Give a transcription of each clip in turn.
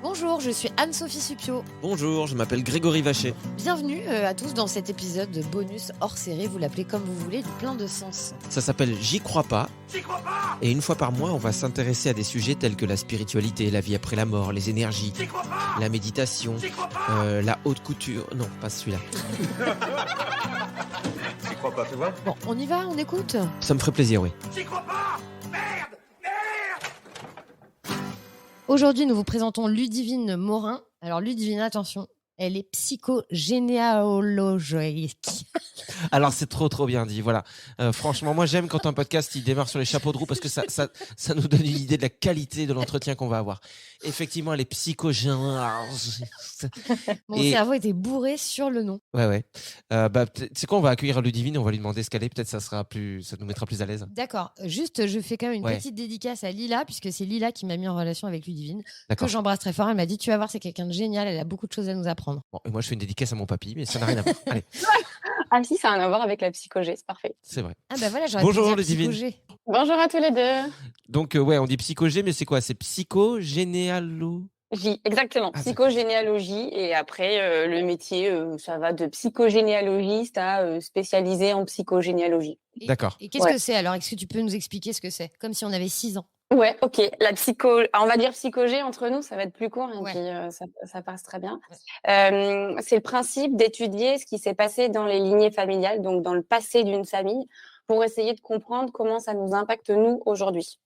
Bonjour, je suis Anne-Sophie Suppiot. Bonjour, je m'appelle Grégory Vacher. Bienvenue à tous dans cet épisode de bonus hors série, vous l'appelez comme vous voulez, plein de sens. Ça s'appelle J'y crois pas. Et une fois par mois, on va s'intéresser à des sujets tels que la spiritualité, la vie après la mort, les énergies, la méditation, la haute couture. Non, pas celui-là. J'y crois pas, tu vois. Bon, on y va, on écoute. Ça me ferait plaisir, oui. J'y crois pas. Merde. Aujourd'hui, nous vous présentons Ludivine Morin. Alors Ludivine, attention, elle est psychogénéalogique. Alors c'est trop bien dit, voilà. Franchement, moi j'aime quand un podcast il démarre sur les chapeaux de roue parce que ça nous donne une idée de la qualité de l'entretien qu'on va avoir. Effectivement, elle est psychogénéalogique. Mon cerveau était bourré sur le nom. Ouais. C'est quoi, on va accueillir Ludivine, on va lui demander ce qu'elle est, peut-être ça nous mettra plus à l'aise. D'accord, juste je fais quand même une petite dédicace à Lila, puisque c'est Lila qui m'a mis en relation avec Ludivine, que j'embrasse très fort. Elle m'a dit, tu vas voir, c'est quelqu'un de génial, elle a beaucoup de choses à nous apprendre. Bon, et moi je fais une dédicace à mon papy, mais ça n'a rien à voir. Allez. Ah si, ça a rien à voir avec la psychogé, c'est parfait. C'est vrai. Ah bah voilà, j'aurais Bonjour pu dire Ludivine. psychogé. Bonjour à tous les deux. Donc on dit psychogé, mais c'est quoi? C'est psychogénéalo? Exactement, psychogénéalogie. Et après, le métier, ça va de psychogénéalogiste à spécialisé en psychogénéalogie. D'accord. Et qu'est-ce que c'est alors? Est-ce que tu peux nous expliquer ce que c'est? Comme si on avait 6 ans. Ouais, ok. On va dire psychogé entre nous, ça va être plus court, et puis ça passe très bien. C'est le principe d'étudier ce qui s'est passé dans les lignées familiales, donc dans le passé d'une famille, pour essayer de comprendre comment ça nous impacte nous aujourd'hui.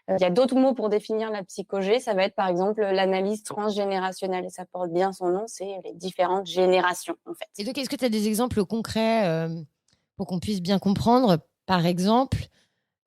Il y a d'autres mots pour définir la psychogé, ça va être par exemple l'analyse transgénérationnelle, et ça porte bien son nom, c'est les différentes générations en fait. Et donc, est-ce que tu as des exemples concrets pour qu'on puisse bien comprendre? Par exemple,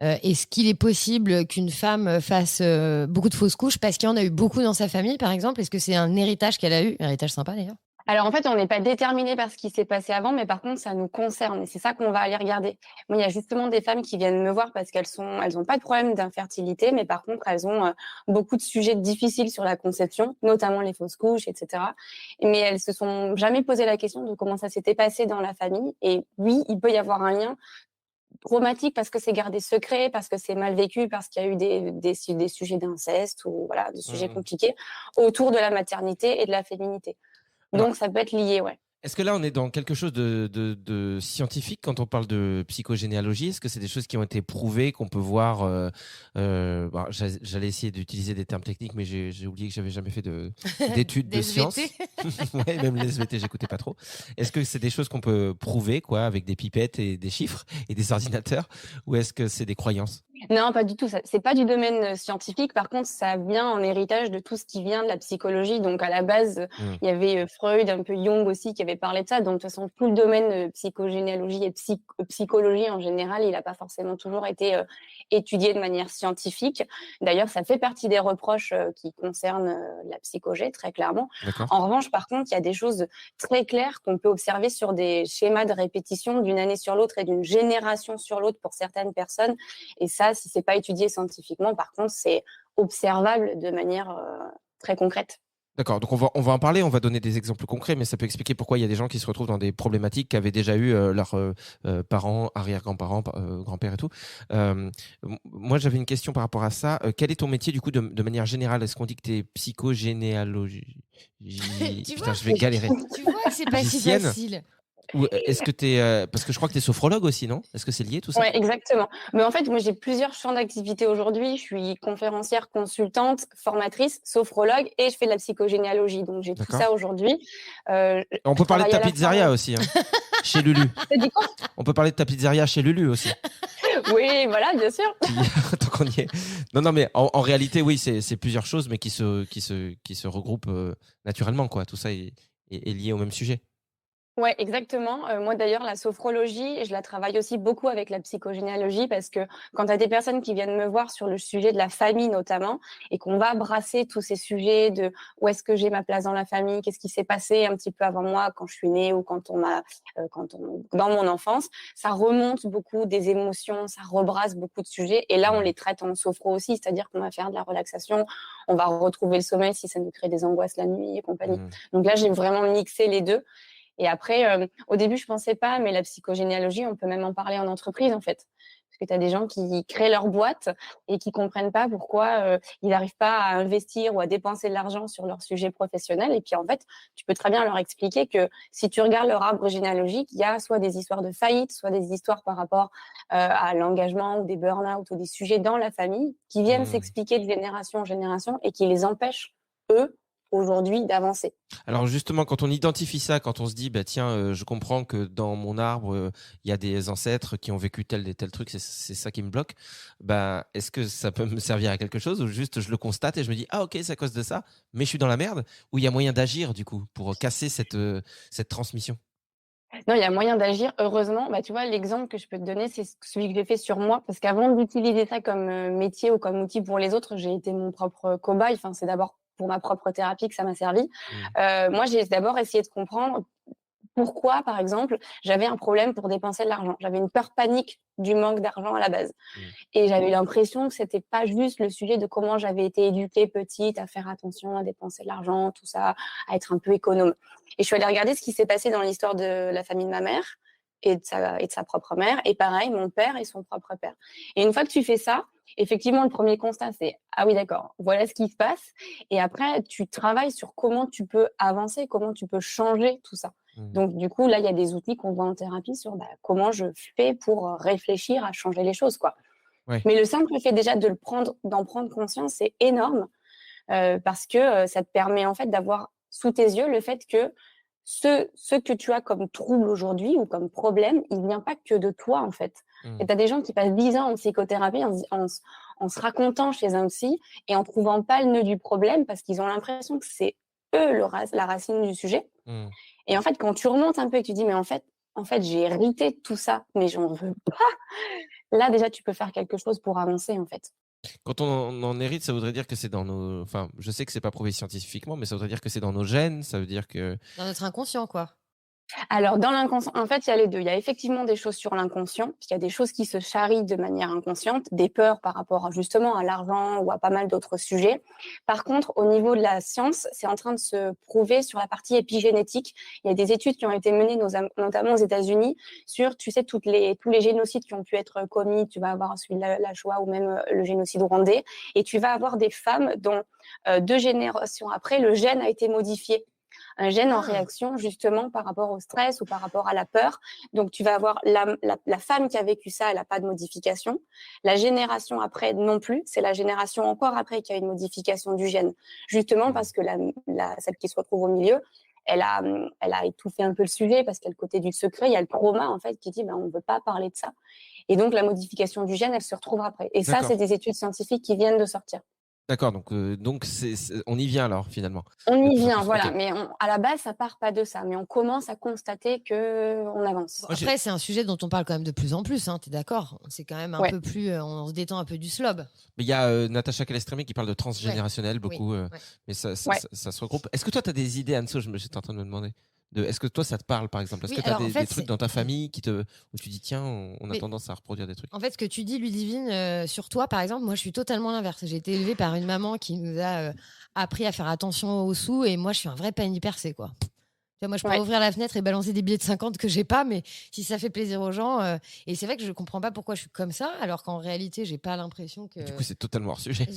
est-ce qu'il est possible qu'une femme fasse beaucoup de fausses couches parce qu'il y en a eu beaucoup dans sa famille, par exemple? Est-ce que c'est un héritage qu'elle a eu? Un héritage sympa d'ailleurs. Alors en fait, on n'est pas déterminé par ce qui s'est passé avant, mais par contre, ça nous concerne et c'est ça qu'on va aller regarder. Moi, il y a justement des femmes qui viennent me voir parce qu'elles ont pas de problème d'infertilité, mais par contre, elles ont beaucoup de sujets difficiles sur la conception, notamment les fausses couches, etc. Mais elles se sont jamais posé la question de comment ça s'était passé dans la famille. Et oui, il peut y avoir un lien traumatique parce que c'est gardé secret, parce que c'est mal vécu, parce qu'il y a eu des sujets d'inceste ou voilà, des sujets compliqués autour de la maternité et de la féminité. Donc, ça peut être lié, ouais. Est-ce que là, on est dans quelque chose de scientifique quand on parle de psychogénéalogie? Est-ce que c'est des choses qui ont été prouvées, qu'on peut voir j'allais essayer d'utiliser des termes techniques, mais j'ai oublié que j'avais jamais fait d'études de sciences. Ouais, même les SVT, j'écoutais pas trop. Est-ce que c'est des choses qu'on peut prouver, quoi, avec des pipettes et des chiffres et des ordinateurs, ou est-ce que c'est des croyances? Non, pas du tout. C'est pas du domaine scientifique. Par contre, ça vient en héritage de tout ce qui vient de la psychologie. Donc, à la base, il y avait Freud, un peu Jung aussi, qui avait parlé de ça. Donc, de toute façon, tout le domaine psychogénéalogie et psychologie en général, il n'a pas forcément toujours été étudié de manière scientifique. D'ailleurs, ça fait partie des reproches qui concernent la psychogé, très clairement. D'accord. En revanche, par contre, il y a des choses très claires qu'on peut observer sur des schémas de répétition d'une année sur l'autre et d'une génération sur l'autre pour certaines personnes. Et ça, si c'est pas étudié scientifiquement, par contre, c'est observable de manière très concrète. D'accord, donc on va en parler, on va donner des exemples concrets, mais ça peut expliquer pourquoi il y a des gens qui se retrouvent dans des problématiques qu'avaient déjà eu leurs parents, arrière-grands-parents, grands-pères et tout. Moi, j'avais une question par rapport à ça. Quel est ton métier, du coup, de manière générale? Est-ce qu'on dit que tu es psychogénéalogie? Putain, je vais galérer. Tu vois que c'est pas si facile. Ou est-ce que tu es... parce que je crois que tu es sophrologue aussi, non? Est-ce que c'est lié tout ça? Oui, exactement. Mais en fait, moi, j'ai plusieurs champs d'activité aujourd'hui. Je suis conférencière, consultante, formatrice, sophrologue et je fais de la psychogénéalogie. Donc, j'ai tout ça aujourd'hui. On peut parler de ta pizzeria aussi, hein, chez Lulu. T'as dit quoi? On peut parler de ta pizzeria chez Lulu aussi. Oui, voilà, bien sûr. Tant qu'on y est. Non, mais en réalité, oui, c'est plusieurs choses, mais qui se regroupent naturellement, quoi. Tout ça est lié au même sujet. Ouais, exactement. Moi, d'ailleurs, la sophrologie, je la travaille aussi beaucoup avec la psychogénéalogie parce que quand tu as des personnes qui viennent me voir sur le sujet de la famille notamment et qu'on va brasser tous ces sujets de où est-ce que j'ai ma place dans la famille, qu'est-ce qui s'est passé un petit peu avant moi quand je suis née ou dans mon enfance, ça remonte beaucoup des émotions, ça rebrasse beaucoup de sujets et là, on les traite en sophro aussi, c'est-à-dire qu'on va faire de la relaxation, on va retrouver le sommeil si ça nous crée des angoisses la nuit et compagnie. Donc là, j'ai vraiment mixé les deux. Et après, au début, je pensais pas, mais la psychogénéalogie, on peut même en parler en entreprise, en fait. Parce que tu as des gens qui créent leur boîte et qui comprennent pas pourquoi ils n'arrivent pas à investir ou à dépenser de l'argent sur leur sujet professionnel. Et puis, en fait, tu peux très bien leur expliquer que si tu regardes leur arbre généalogique, il y a soit des histoires de faillite, soit des histoires par rapport à l'engagement ou des burn-out ou des sujets dans la famille qui viennent s'expliquer de génération en génération et qui les empêchent, eux, aujourd'hui, d'avancer. Alors justement, quand on identifie ça, quand on se dit, bah tiens, je comprends que dans mon arbre, il y a des ancêtres qui ont vécu tel et tel truc, c'est ça qui me bloque. Bah, est-ce que ça peut me servir à quelque chose ou juste je le constate et je me dis, ah ok, c'est à cause de ça, mais je suis dans la merde, ou il y a moyen d'agir du coup pour casser cette transmission? Non, il y a moyen d'agir. Heureusement, bah, tu vois, l'exemple que je peux te donner, c'est celui que j'ai fait sur moi. Parce qu'avant d'utiliser ça comme métier ou comme outil pour les autres, j'ai été mon propre cobaye. Enfin, c'est d'abord pour ma propre thérapie que ça m'a servi. Moi, j'ai d'abord essayé de comprendre pourquoi, par exemple, j'avais un problème pour dépenser de l'argent. J'avais une peur panique du manque d'argent à la base. Et j'avais l'impression que c'était pas juste le sujet de comment j'avais été éduquée petite, à faire attention, à dépenser de l'argent, tout ça, à être un peu économe. Et je suis allée regarder ce qui s'est passé dans l'histoire de la famille de ma mère et de sa propre mère. Et pareil, mon père et son propre père. Et une fois que tu fais ça, effectivement, le premier constat, c'est « Ah oui, d'accord, voilà ce qui se passe ». Et après, tu travailles sur comment tu peux avancer, comment tu peux changer tout ça. Donc, du coup, là, il y a des outils qu'on voit en thérapie sur comment je fais pour réfléchir à changer les choses, quoi. Ouais. Mais le simple fait déjà d'en prendre conscience, c'est énorme parce que ça te permet en fait d'avoir sous tes yeux le fait que ce que tu as comme trouble aujourd'hui ou comme problème, il ne vient pas que de toi, en fait. Et tu as des gens qui passent 10 ans en psychothérapie en se racontant chez un psy et en trouvant pas le nœud du problème parce qu'ils ont l'impression que c'est eux la racine du sujet. Et en fait, quand tu remontes un peu et que tu dis, mais en fait, j'ai hérité de tout ça, mais j'en veux pas. Là, déjà, tu peux faire quelque chose pour avancer, en fait. Quand on en hérite, ça voudrait dire que c'est dans nos. Enfin, je sais que c'est pas prouvé scientifiquement, mais ça voudrait dire que c'est dans nos gènes. Ça veut dire que. Dans notre inconscient, quoi. Alors, dans l'inconscient, en fait, il y a les deux. Il y a effectivement des choses sur l'inconscient, puis il y a des choses qui se charrient de manière inconsciente, des peurs par rapport justement à l'argent ou à pas mal d'autres sujets. Par contre, au niveau de la science, c'est en train de se prouver sur la partie épigénétique. Il y a des études qui ont été menées notamment aux États-Unis sur, tu sais, tous les génocides qui ont pu être commis. Tu vas avoir celui de la Shoah ou même le génocide rwandais. Et tu vas avoir des femmes dont 2 générations après, le gène a été modifié. Un gène en réaction justement par rapport au stress ou par rapport à la peur. Donc, tu vas avoir la femme qui a vécu ça, elle n'a pas de modification. La génération après non plus, c'est la génération encore après qui a une modification du gène. Justement parce que celle qui se retrouve au milieu, elle a étouffé un peu le sujet parce qu'il y a le côté du secret, il y a le trauma en fait qui dit on ne veut pas parler de ça. Et donc, la modification du gène, elle se retrouve après. Et ça, c'est des études scientifiques qui viennent de sortir. D'accord, donc on y vient alors finalement. On y vient, voilà. Okay. Mais à la base, ça part pas de ça. Mais on commence à constater qu'on avance. Bon, après, c'est un sujet dont on parle quand même de plus en plus. Hein, tu es d'accord? C'est quand même un peu plus... on se détend un peu du slob. Mais il y a Natacha Calestrémé qui parle de transgénérationnel beaucoup. Mais ça se regroupe. Est-ce que toi, tu as des idées, Anso? J'étais en train de me demander. Est-ce que toi, ça te parle, par exemple? Est-ce que tu as des trucs dans ta famille où tu dis, tiens, on a tendance à reproduire des trucs? En fait, ce que tu dis, Ludivine, sur toi, par exemple, moi, je suis totalement l'inverse. J'ai été élevée par une maman qui nous a appris à faire attention aux sous et moi, je suis un vrai panier percé, quoi. Moi, je pourrais ouvrir la fenêtre et balancer des billets de 50 que j'ai pas, mais si ça fait plaisir aux gens. Et c'est vrai que je comprends pas pourquoi je suis comme ça, alors qu'en réalité, j'ai pas l'impression que. Du coup, c'est totalement hors sujet.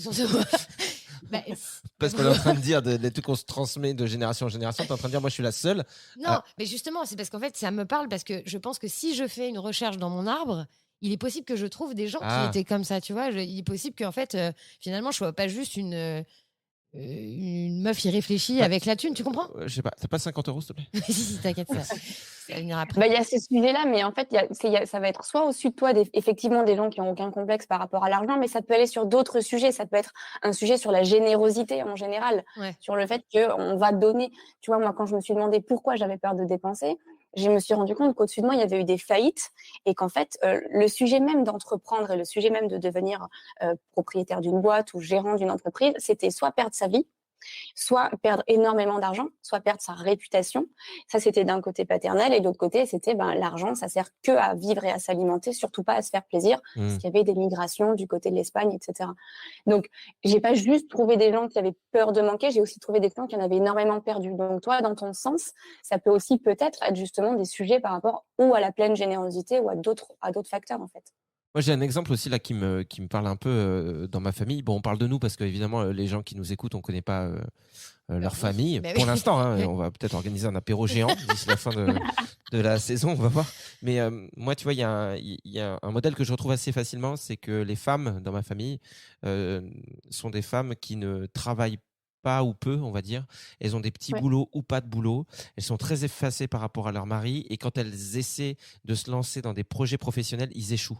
Parce qu'on est en train de dire des trucs qu'on se transmet de génération en génération. Tu es en train de dire, moi, je suis la seule. Non, mais justement, c'est parce qu'en fait, ça me parle parce que je pense que si je fais une recherche dans mon arbre, il est possible que je trouve des gens qui étaient comme ça, tu vois. Il est possible qu'en fait, finalement, je sois pas juste une meuf irréfléchie avec la thune, tu comprends? Je sais pas, t'as pas 50 € s'il te plaît? Si, t'inquiète, ça va venir après. Il y a ces sujets-là, mais en fait, ça va être soit au-dessus de toi, effectivement, des gens qui n'ont aucun complexe par rapport à l'argent, mais ça peut aller sur d'autres sujets. Ça peut être un sujet sur la générosité en général, sur le fait qu'on va donner. Tu vois, moi, quand je me suis demandé pourquoi j'avais peur de dépenser, je me suis rendu compte qu'au-dessus de moi, il y avait eu des faillites et qu'en fait, le sujet même d'entreprendre et le sujet même de devenir propriétaire d'une boîte ou gérant d'une entreprise, c'était soit perdre sa vie, soit perdre énormément d'argent, soit perdre sa réputation. Ça, c'était d'un côté paternel et de l'autre côté, c'était l'argent, ça sert que à vivre et à s'alimenter, surtout pas à se faire plaisir, parce qu'il y avait des migrations du côté de l'Espagne, etc. Donc, j'ai pas juste trouvé des gens qui avaient peur de manquer, j'ai aussi trouvé des gens qui en avaient énormément perdu. Donc, toi, dans ton sens, ça peut aussi peut-être être justement des sujets par rapport ou à la pleine générosité ou à d'autres facteurs, en fait. Moi, j'ai un exemple aussi là qui me parle un peu dans ma famille. Bon, on parle de nous parce que évidemment, les gens qui nous écoutent, on connaît pas Leur leur vie. famille. Bah Pour oui. l'instant, hein, on va peut-être organiser un apéro géant d'ici la fin de la saison, on va voir. Mais moi, tu vois, il y a un modèle que je retrouve assez facilement, c'est que les femmes dans ma famille euh, sont des femmes qui ne travaillent pas ou peu, on va dire. Elles ont des petits Ouais, boulots ou pas de boulot. Elles sont très effacées par rapport à leur mari. Et quand elles essaient de se lancer dans des projets professionnels, ils échouent.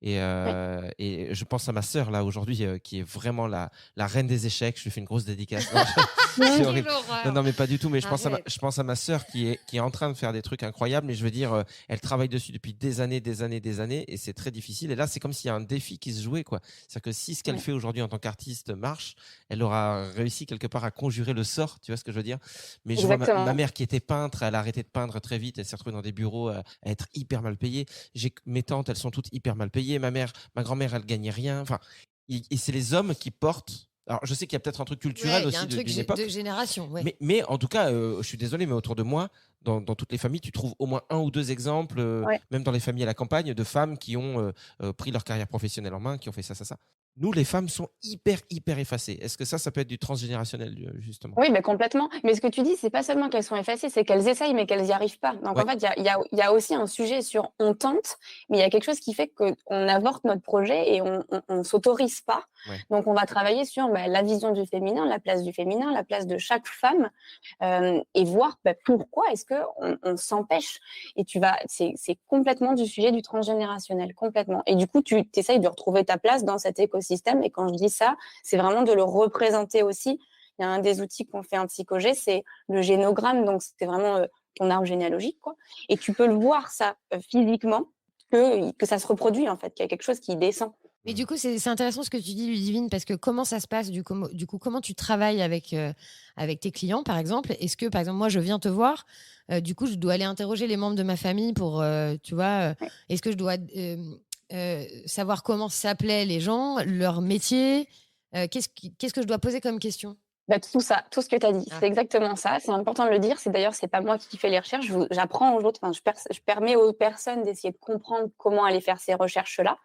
ouais. Et je pense à ma sœur là aujourd'hui qui est vraiment la reine des échecs. Je lui fais une grosse dédicace. Non, c'est Ouais. horrible. Quelle Non, horreur. non, mais pas du tout. Mais Arrête. je pense à ma sœur qui est en train de faire des trucs incroyables. Mais je veux dire, elle travaille dessus depuis des années, des années, des années, et c'est très difficile. Et là, c'est comme s'il y a un défi qui se jouait, quoi. C'est-à-dire que si ce qu'elle Ouais. fait aujourd'hui en tant qu'artiste marche, elle aura réussi quelque part à conjurer le sort. Tu vois ce que je veux dire? Mais je vois ma Exactement. mère qui était peintre, elle a arrêté de peindre très vite. Elle s'est retrouvée dans des bureaux à être hyper mal payée. Mes tantes, elles sont toutes hyper mal payées. Ma grand-mère, elle gagnait rien. Enfin, et c'est les hommes qui portent. Alors, je sais qu'il y a peut-être un truc culturel Ouais, il y a un aussi truc d'une de époque, génération, ouais. mais en tout cas, je suis désolé, mais autour de moi, dans toutes les familles, tu trouves au moins un ou deux exemples, Ouais. même dans les familles à la campagne, de femmes qui ont pris leur carrière professionnelle en main, qui ont fait ça, ça, ça. Nous, les femmes sont hyper, hyper effacées. Est-ce que ça peut être du transgénérationnel, justement? Oui, mais complètement. Mais ce que tu dis, c'est pas seulement qu'elles sont effacées, c'est qu'elles essayent, mais qu'elles n'y arrivent pas. Donc, en Ouais, fait, il y a aussi un sujet sur on tente, mais il y a quelque chose qui fait qu'on avorte notre projet et on s'autorise pas. ouais. Donc, on va travailler sur la vision du féminin, la place de chaque femme, et voir pourquoi est-ce que on s'empêche. Et c'est complètement du sujet du transgénérationnel, complètement. Et du coup, tu essayes de retrouver ta place dans cet écosystème. Et quand je dis ça, c'est vraiment de le représenter aussi. Il y a un des outils qu'on fait en psychogé, c'est le génogramme. Donc, c'est vraiment ton arbre généalogique, quoi. Et tu peux le voir, ça, physiquement, que ça se reproduit, en fait, qu'il y a quelque chose qui descend. Mais Mm. du coup, c'est intéressant ce que tu dis, Ludivine, parce que comment ça se passe du coup, comment tu travailles avec tes clients, par exemple? Est-ce que, par exemple, moi, je viens te voir, du coup, je dois aller interroger les membres de ma famille pour, tu vois, Ouais. est-ce que je dois savoir comment s'appelaient les gens, leur métier? Qu'est-ce que je dois poser comme question? Tout ça, tout ce que tu as dit, Ah, c'est exactement ça. C'est important de le dire. C'est pas moi qui fais les recherches. J'apprends aux autres. Enfin, je permets aux personnes d'essayer de comprendre comment aller faire ces recherches-là.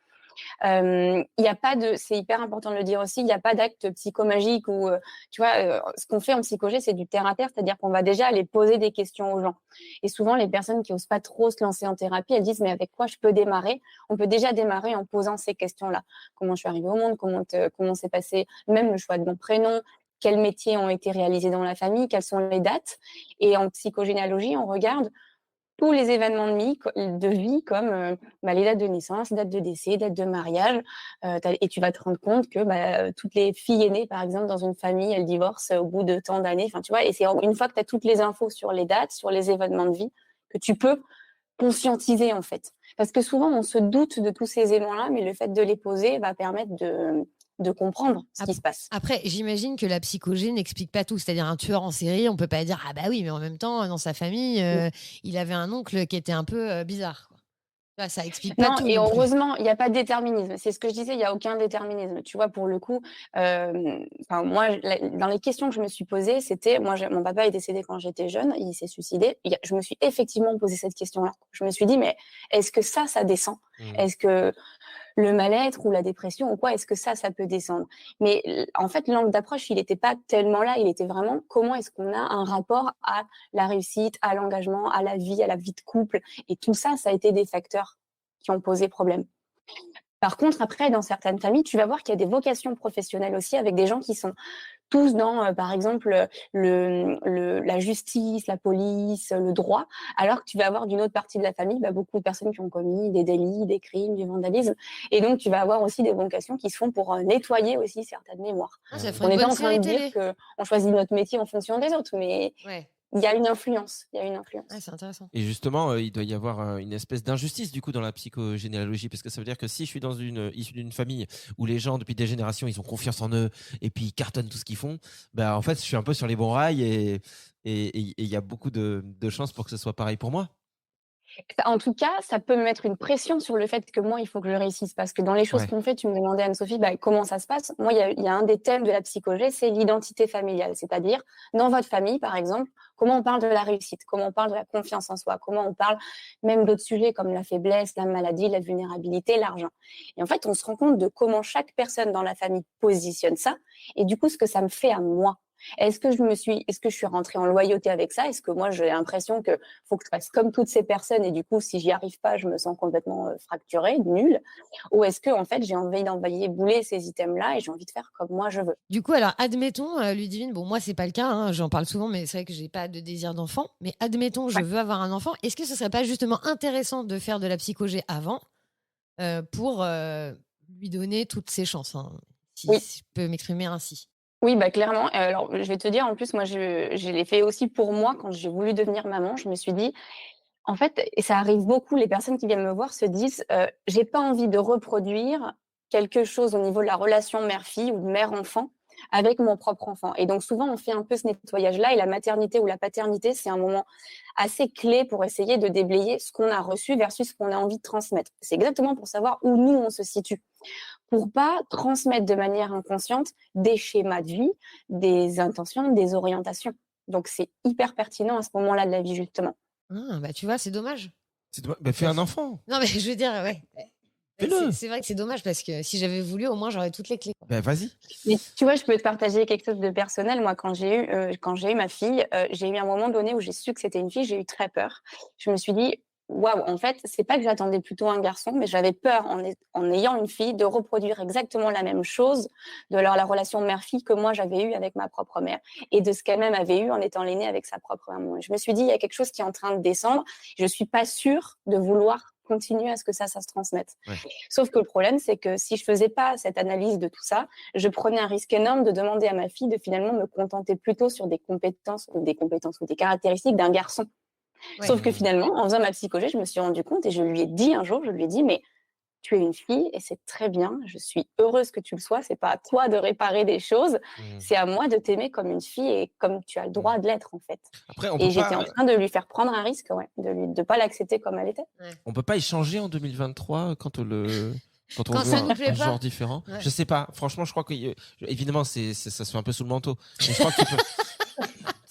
Il y a pas de, c'est hyper important de le dire aussi. Il n'y a pas d'acte psychomagique ou, tu vois, ce qu'on fait en psychogé, c'est du terre à terre, c'est-à-dire qu'on va déjà aller poser des questions aux gens. Et souvent, les personnes qui osent pas trop se lancer en thérapie, elles disent mais avec quoi je peux démarrer? On peut déjà démarrer en posant ces questions-là. Comment je suis arrivée au monde? Comment s'est passé même le choix de mon prénom? Quels métiers ont été réalisés dans la famille? Quelles sont les dates? Et en psychogénéalogie, on regarde tous les événements de vie comme les dates de naissance, dates de décès, dates de mariage. Et tu vas te rendre compte que toutes les filles aînées, par exemple, dans une famille, elles divorcent au bout de tant d'années. Enfin, tu vois, et c'est une fois que tu as toutes les infos sur les dates, sur les événements de vie, que tu peux conscientiser, en fait. Parce que souvent, on se doute de tous ces éléments-là, mais le fait de les poser va permettre de comprendre ce qui se passe. Après, j'imagine que la psychogé n'explique pas tout. C'est-à-dire, un tueur en série, on peut pas dire, ah bah oui, mais en même temps, dans sa famille, il avait un oncle qui était un peu bizarre, quoi. Tu vois, ça explique pas Non, tout et non plus. heureusement, il n'y a pas de déterminisme. C'est ce que je disais, il n'y a aucun déterminisme. Tu vois, pour le coup, moi, dans les questions que je me suis posées, c'était, mon papa est décédé quand j'étais jeune, il s'est suicidé. Je me suis effectivement posé cette question-là. Je me suis dit, mais est-ce que ça descend? Mm. Est-ce que le mal-être ou la dépression ou quoi, est-ce que ça peut descendre? Mais en fait, l'angle d'approche, il n'était pas tellement là, il était vraiment comment est-ce qu'on a un rapport à la réussite, à l'engagement, à la vie de couple. Et tout ça, ça a été des facteurs qui ont posé problème. Par contre, après, dans certaines familles, tu vas voir qu'il y a des vocations professionnelles aussi avec des gens qui sont tous dans, par exemple, la justice, la police, le droit, alors que tu vas avoir d'une autre partie de la famille beaucoup de personnes qui ont commis des délits, des crimes, du vandalisme. Et donc, tu vas avoir aussi des vocations qui se font pour nettoyer aussi certaines mémoires. Ah, ça On ferait une n'est pas bonne en train série de dire télé. qu'on choisit notre métier en fonction des autres, mais Ouais, il y a une influence. Il y a une ouais, influence. c'est intéressant. Et justement, il doit y avoir une espèce d'injustice du coup dans la psychogénéalogie, parce que ça veut dire que si je suis issue d'une famille où les gens depuis des générations ils ont confiance en eux et puis ils cartonnent tout ce qu'ils font, bah en fait je suis un peu sur les bons rails et il y a beaucoup de chances pour que ce soit pareil pour moi. En tout cas, ça peut me mettre une pression sur le fait que moi, il faut que je réussisse. Parce que dans les choses Ouais. qu'on fait, tu me demandais, Anne-Sophie, comment ça se passe. Moi, il y a un des thèmes de la psychologie, c'est l'identité familiale. C'est-à-dire, dans votre famille, par exemple, comment on parle de la réussite, comment on parle de la confiance en soi, comment on parle même d'autres sujets comme la faiblesse, la maladie, la vulnérabilité, l'argent. Et en fait, on se rend compte de comment chaque personne dans la famille positionne ça. Et du coup, ce que ça me fait à moi. Est-ce que je suis rentrée en loyauté avec ça? Est-ce que moi, j'ai l'impression que faut que je fasse comme toutes ces personnes et du coup, si j'y arrive pas, je me sens complètement fracturée, nulle? Ou est-ce que, en fait, j'ai envie d'envoyer bouler ces items-là et j'ai envie de faire comme moi je veux? Du coup, alors, admettons, Ludivine, bon, moi, c'est pas le cas, hein, j'en parle souvent, mais c'est vrai que j'ai pas de désir d'enfant. Mais admettons, je Ouais. veux avoir un enfant. Est-ce que ce serait pas justement intéressant de faire de la psychogé avant pour lui donner toutes ses chances, hein, Oui. si je peux m'exprimer ainsi? Oui, clairement. Alors, je vais te dire, en plus, moi, je l'ai fait aussi pour moi quand j'ai voulu devenir maman. Je me suis dit, en fait, et ça arrive beaucoup, les personnes qui viennent me voir se disent, j'ai pas envie de reproduire quelque chose au niveau de la relation mère-fille ou de mère-enfant avec mon propre enfant. Et donc, souvent, on fait un peu ce nettoyage-là et la maternité ou la paternité, c'est un moment assez clé pour essayer de déblayer ce qu'on a reçu versus ce qu'on a envie de transmettre. C'est exactement pour savoir où nous, on se situe. Pour pas transmettre de manière inconsciente des schémas de vie, des intentions, des orientations. Donc, c'est hyper pertinent à ce moment-là de la vie, justement. Ah, bah, tu vois, c'est dommage. Fais un enfant. Non, mais je veux dire, ouais. Fais-le. C'est vrai que c'est dommage parce que si j'avais voulu, au moins, j'aurais toutes les clés, quoi. Vas-y. Mais tu vois, je peux te partager quelque chose de personnel. Moi, quand j'ai eu ma fille, j'ai eu un moment donné où j'ai su que c'était une fille, j'ai eu très peur. Je me suis dit, waouh, en fait, c'est pas que j'attendais plutôt un garçon, mais j'avais peur en ayant une fille de reproduire exactement la même chose de la relation mère-fille que moi j'avais eue avec ma propre mère et de ce qu'elle-même avait eu en étant l'aînée avec sa propre maman. Et je me suis dit, il y a quelque chose qui est en train de descendre. Je suis pas sûre de vouloir continuer à ce que ça se transmette. Ouais. Sauf que le problème, c'est que si je faisais pas cette analyse de tout ça, je prenais un risque énorme de demander à ma fille de finalement me contenter plutôt sur des compétences ou des caractéristiques d'un garçon. Ouais. Sauf que finalement, en faisant ma psychologie, je me suis rendu compte et je lui ai dit un jour, mais tu es une fille et c'est très bien, je suis heureuse que tu le sois, c'est pas à toi de réparer des choses, c'est à moi de t'aimer comme une fille et comme tu as le droit de l'être en fait. Après, on Et peut j'étais en pas, train de lui faire prendre un risque, de pas l'accepter comme elle était. on peut pas échanger en 2023 quand on Quand veut ça nous plaît un pas. genre différent. Ouais. Je sais pas. Franchement, je crois que évidemment, ça se fait un peu sous le manteau. Mais je crois que tu peux.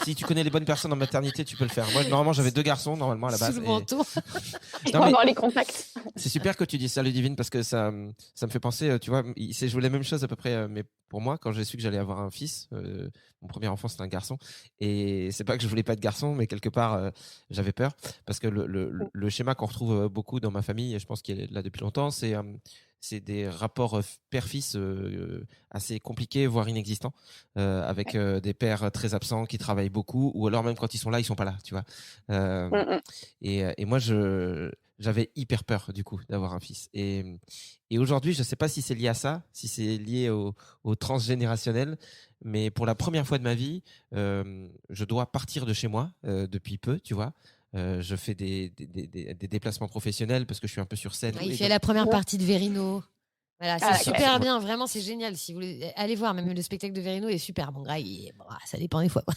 Si tu connais les bonnes personnes en maternité, tu peux le faire. Moi, normalement, j'avais 2 garçons normalement à la base. Sous le manteau. Il Non, faut mais- avoir les contacts. C'est super que tu dises ça, Ludivine, parce que ça me fait penser, tu vois, il s'est joué la même chose à peu près, mais pour moi, quand j'ai su que j'allais avoir un fils, mon premier enfant, c'était un garçon. Et c'est pas que je voulais pas de garçon, mais quelque part, j'avais peur. Parce que le schéma qu'on retrouve beaucoup dans ma famille, et je pense qu'il est là depuis longtemps, c'est des rapports père-fils assez compliqués, voire inexistants, avec des pères très absents qui travaillent beaucoup, ou alors même quand ils sont là, ils sont pas là, tu vois. Et moi, j'avais hyper peur du coup d'avoir un fils. Et aujourd'hui, je sais pas si c'est lié à ça, si c'est lié au transgénérationnel, mais pour la première fois de ma vie, je dois partir de chez moi depuis peu, tu vois. Je fais des déplacements professionnels parce que je suis un peu sur scène. Il Et fait donc- la première partie de Verino. Voilà, c'est Ah, super ok. bien, vraiment, c'est génial. Si vous voulez, allez voir, même le spectacle de Verino est super. Bon, gars, ça dépend des fois, quoi.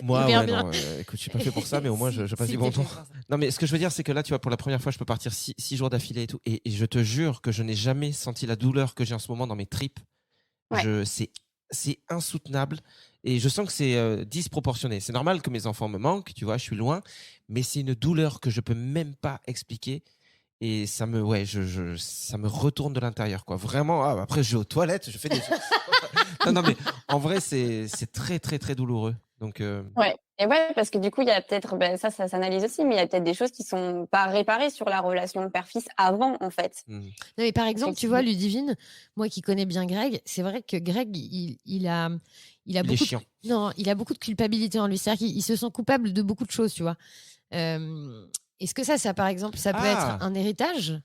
Moi, Hyper ouais, bien. non, écoute, je suis pas fait pour ça, mais au moins, je passe Si, du bon t'es fait temps. pour ça. Non, mais ce que je veux dire, c'est que là, tu vois, pour la première fois, je peux partir 6 jours d'affilée et tout. Et je te jure que je n'ai jamais senti la douleur que j'ai en ce moment dans mes tripes. Ouais. C'est insoutenable. Et je sens que c'est disproportionné. C'est normal que mes enfants me manquent, tu vois, je suis loin. Mais c'est une douleur que je peux même pas expliquer. Et ça me, ouais, ça me retourne de l'intérieur, quoi. Vraiment, après, je vais aux toilettes, je fais des. Non, mais en vrai, c'est très, très, très douloureux. Donc, Ouais. Et ouais, parce que du coup, il y a peut-être, ça s'analyse aussi, mais il y a peut-être des choses qui sont pas réparées sur la relation père-fils avant, en fait. Non, mais par exemple, tu vois, Ludivine, moi qui connais bien Greg, c'est vrai que Greg, il a il est beaucoup chiant. non, il a beaucoup de culpabilité en lui. C'est-à-dire qu'il se sent coupable de beaucoup de choses, tu vois. Est-ce que ça, par exemple, ça peut être un héritage?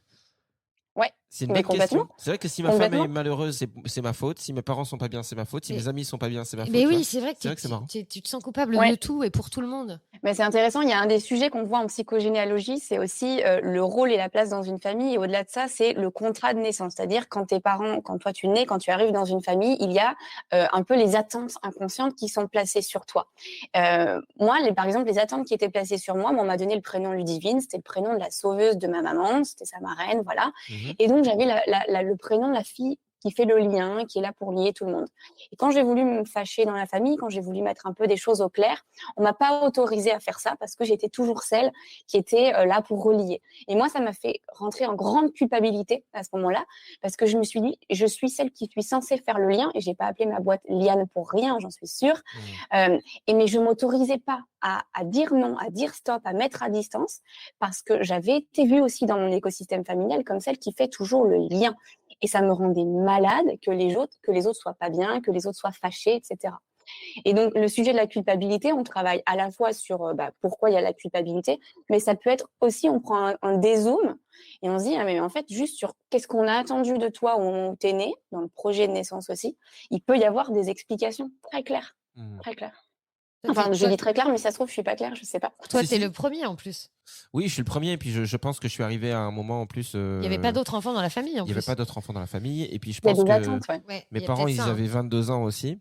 Ouais, C'est une Mais bonne question. complètement. C'est vrai que si ma femme est Complètement. malheureuse, c'est ma faute. Si mes parents sont pas bien, c'est ma faute. Si Mais- mes amis sont pas bien, c'est ma faute. Mais tu vois. oui, c'est vrai que, C'est vrai que c'est marrant. tu te sens coupable Ouais. de tout et pour tout le monde. Mais c'est intéressant, il y a un des sujets qu'on voit en psychogénéalogie, c'est aussi le rôle et la place dans une famille. Et au-delà de ça, c'est le contrat de naissance. C'est-à-dire quand tes parents, quand toi tu nais, quand tu arrives dans une famille, il y a un peu les attentes inconscientes qui sont placées sur toi. Moi, par exemple, les attentes qui étaient placées sur moi, on m'a donné le prénom Ludivine, c'était le prénom de la sauveuse de ma maman, c'était sa marraine, voilà. Mhm. Et donc, j'avais le prénom de la fille qui fait le lien, qui est là pour lier tout le monde. Et quand j'ai voulu me fâcher dans la famille, quand j'ai voulu mettre un peu des choses au clair, on m'a pas autorisée à faire ça parce que j'étais toujours celle qui était là pour relier. Et moi, ça m'a fait rentrer en grande culpabilité à ce moment-là parce que je me suis dit, je suis celle qui suis censée faire le lien et j'ai pas appelé ma boîte Liane pour rien, j'en suis sûre. Mais je m'autorisais pas à dire non, à dire stop, à mettre à distance parce que j'avais été vue aussi dans mon écosystème familial comme celle qui fait toujours le lien. Et ça me rendait malade que les autres soient pas bien, que les autres soient fâchés, etc. Et donc, le sujet de la culpabilité, on travaille à la fois sur pourquoi il y a la culpabilité, mais ça peut être aussi, on prend un dézoom et on se dit, ah, mais en fait, juste sur qu'est-ce qu'on a attendu de toi où on t'es né, dans le projet de naissance aussi, il peut y avoir des explications très claires. Très claires. Toi, Enfin, je toi, dis très clair, mais ça se trouve, je suis pas claire, je sais pas. toi, Si, t'es si. le premier en plus. Oui, je suis le premier. Et puis, je pense que je suis arrivé à un moment en plus. Il n'y avait pas d'autres enfants dans la famille en Il n'y avait plus. pas d'autres enfants dans la famille. Et puis, je Il y a pense des que attentes, ouais. Ouais, mes il y a parents, peut-être ils ça, hein. avaient 22 ans aussi.